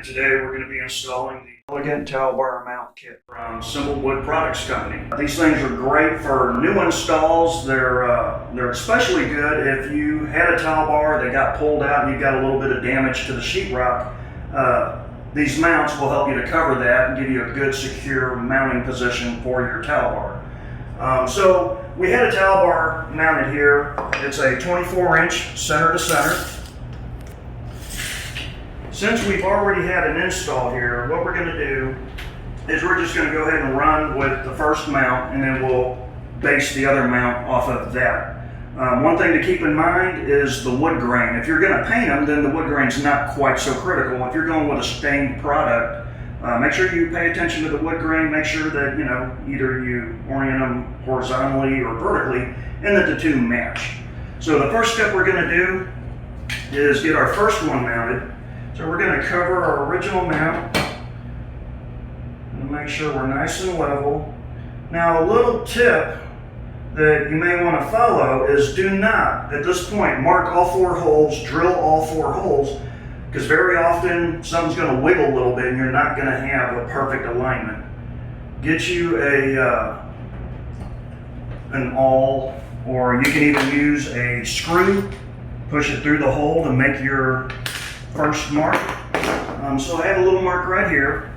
Today we're going to be installing the Elegant Towel Bar Mount Kit from Simple Wood Products Company. These things are great for new installs. They're especially good if you had a towel bar that got pulled out and you got a little bit of damage to the sheetrock. These mounts will help you to cover that and give you a good secure mounting position for your towel bar. So we had a towel bar mounted here. It's a 24-inch center to center. Since we've already had an install here, what we're going to do is we're just going to go ahead and run with the first mount, and then we'll base the other mount off of that. One thing to keep in mind is the wood grain. If you're going to paint them, then the wood grain's not quite so critical. If you're going with a stained product, make sure you pay attention to the wood grain. Make sure that, either you orient them horizontally or vertically, and that the two match. So the first step we're going to do is get our first one mounted. So we're going to cover our original mount and make sure we're nice and level. Now, a little tip that you may want to follow is do not, at this point, mark all 4 holes, drill all 4 holes, because very often something's going to wiggle a little bit and you're not going to have a perfect alignment. Get you an awl, or you can even use a screw, push it through the hole to make your first mark. So I have a little mark right here.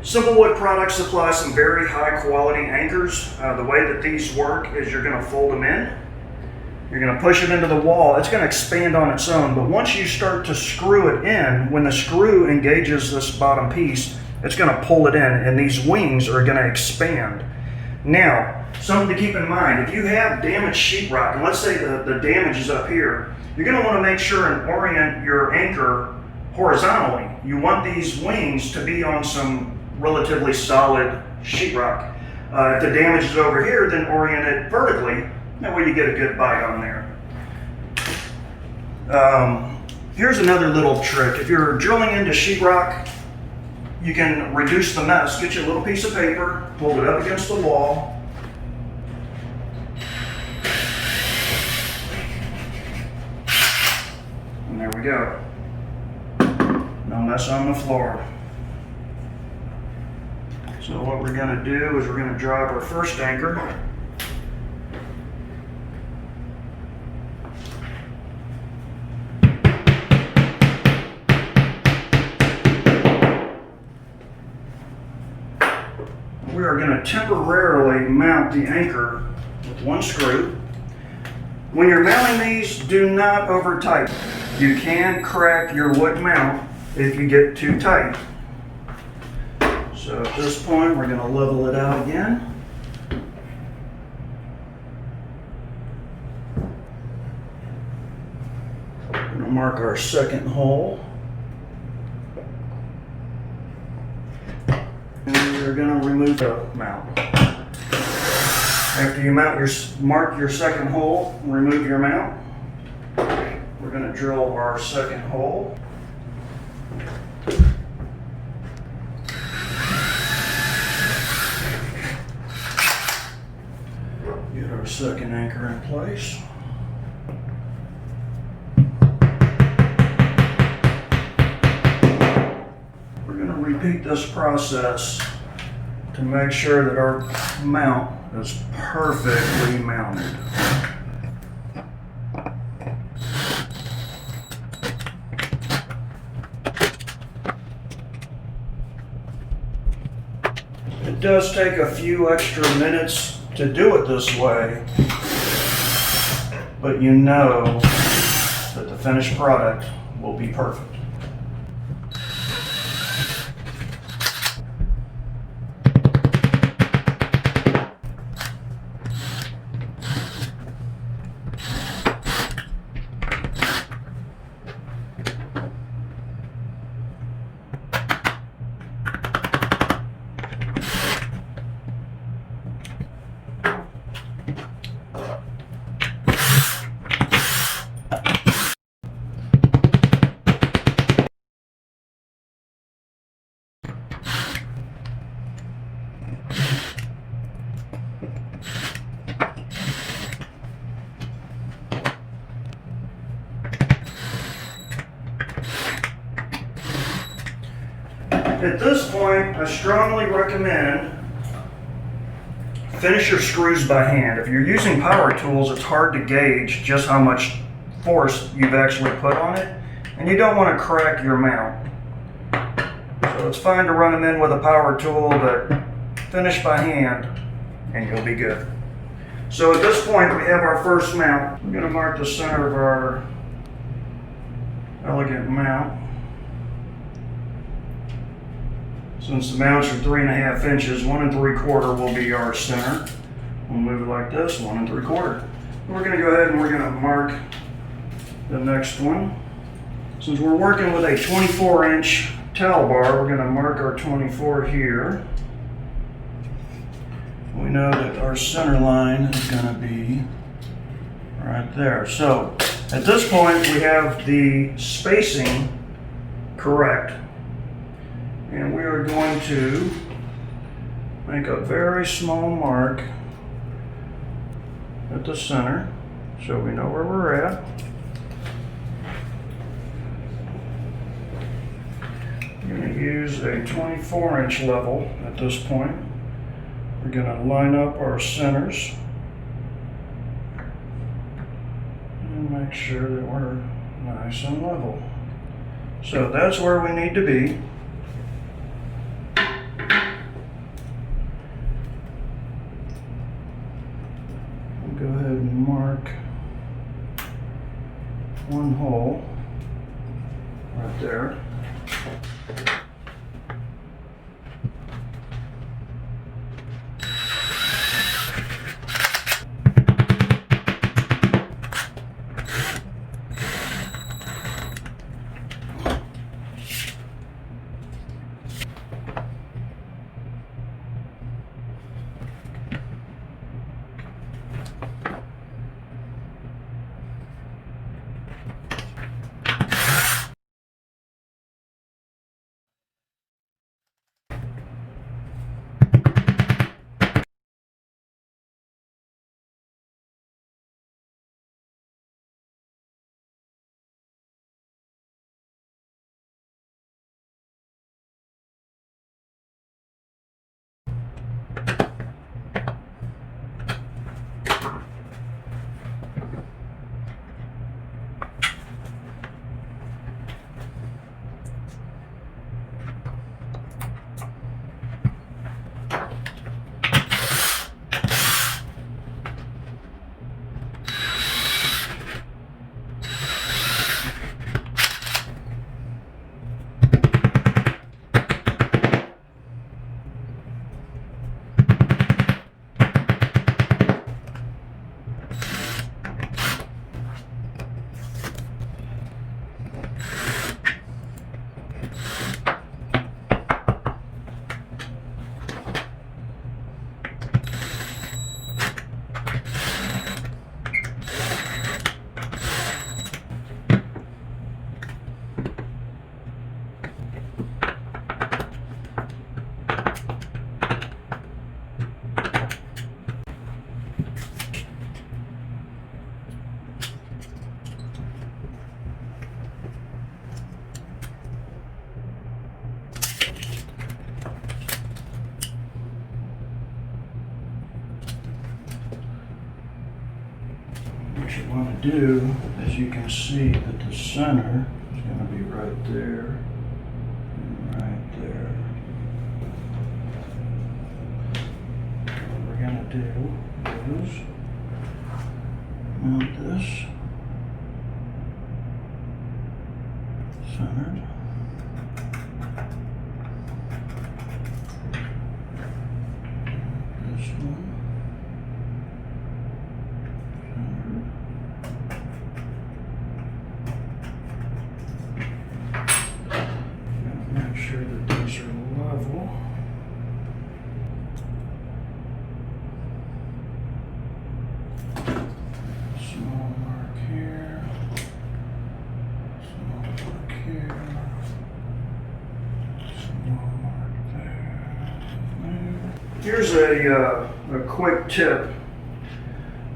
Simple Wood Products supply some very high quality anchors. The way that these work is you're going to fold them in. You're going to push it into the wall. It's going to expand on its own, but once you start to screw it in, when the screw engages this bottom piece, it's going to pull it in, and these wings are going to expand. Now, something to keep in mind, if you have damaged sheetrock, and let's say the damage is up here, you're going to want to make sure and orient your anchor horizontally. You want these wings to be on some relatively solid sheetrock. If the damage is over here, then orient it vertically. That way you get a good bite on there. Here's another little trick. If you're drilling into sheetrock, you can reduce the mess. Get you a little piece of paper, hold it up against the wall, and there we go. No mess on the floor. So what we're going to do is we're going to drive our first anchor. We are going to temporarily mount the anchor with one screw. When you're mounting these, do not over tighten. You can crack your wood mount if you get too tight. So at this point, we're going to level it out again. We're going to mark our second hole. And we're going to remove the mount. After you mark your second hole, remove your mount. We're going to drill our second hole. Get our second anchor in place. We're going to repeat this process to make sure that our mount is perfectly mounted. It does take a few extra minutes to do it this way, but you know that the finished product will be perfect. At this point, I strongly recommend finish your screws by hand. If you're using power tools, it's hard to gauge just how much force you've actually put on it, and you don't want to crack your mount. So it's fine to run them in with a power tool, but finish by hand and you'll be good. So at this point, we have our first mount. I'm going to mark the center of our elegant mount. Since the mounts are 3.5 inches, 1 3/4 will be our center. We'll move it like this, 1 3/4. We're going to go ahead and we're going to mark the next one. Since we're working with a 24-inch towel bar, we're going to mark our 24 here. We know that our center line is going to be right there. So at this point, we have the spacing correct. And we are going to make a very small mark at the center so we know where we're at. We're going to use a 24-inch level at this point. We're going to line up our centers and make sure that we're nice and level. So that's where we need to be. We'll go ahead and mark one hole right there. What you want to do is you can see that the center is going to be right there and right there. What we're going to do is mount this centered. This one. Make sure that these are level. Small mark here. Small mark here. Small mark there. Here's a quick tip.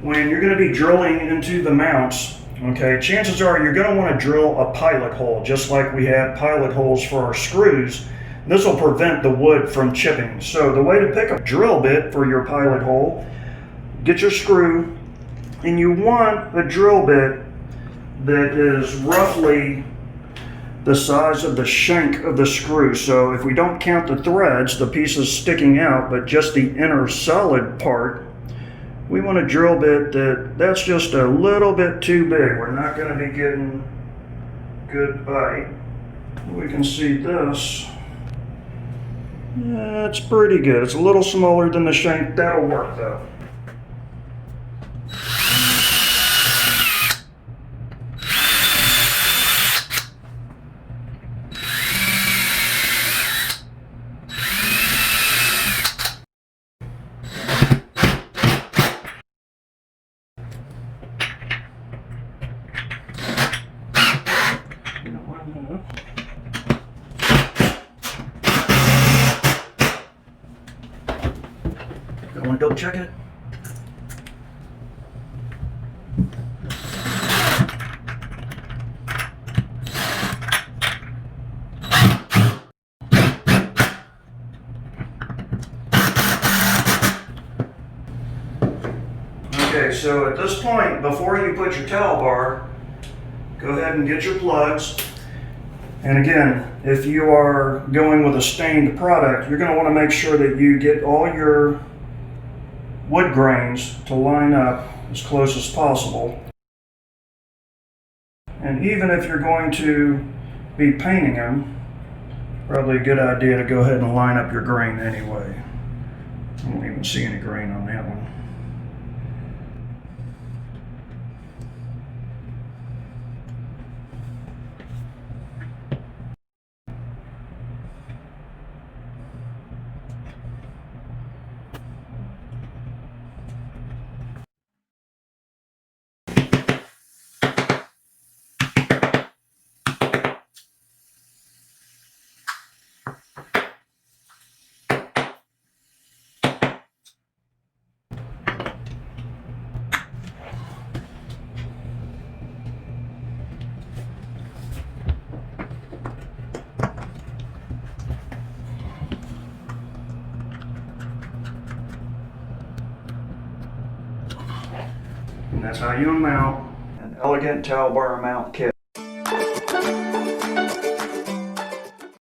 When you're going to be drilling into the mounts, okay, chances are you're going to want to drill a pilot hole, just like we have pilot holes for our screws. This will prevent the wood from chipping. So the way to pick a drill bit for your pilot hole, get your screw, and you want a drill bit that is roughly the size of the shank of the screw. So if we don't count the threads, the pieces sticking out, but just the inner solid part, we want a drill bit that's just a little bit too big. We're not going to be getting good bite. We can see this. Yeah, it's pretty good. It's a little smaller than the shank. That'll work though. I want to double check it. Okay, so at this point, before you put your towel bar, go ahead and get your plugs. And again, if you are going with a stained product, you're going to want to make sure that you get all your wood grains to line up as close as possible. And even if you're going to be painting them, probably a good idea to go ahead and line up your grain anyway. I don't even see any grain on that one. And that's how you mount an elegant towel bar mount kit.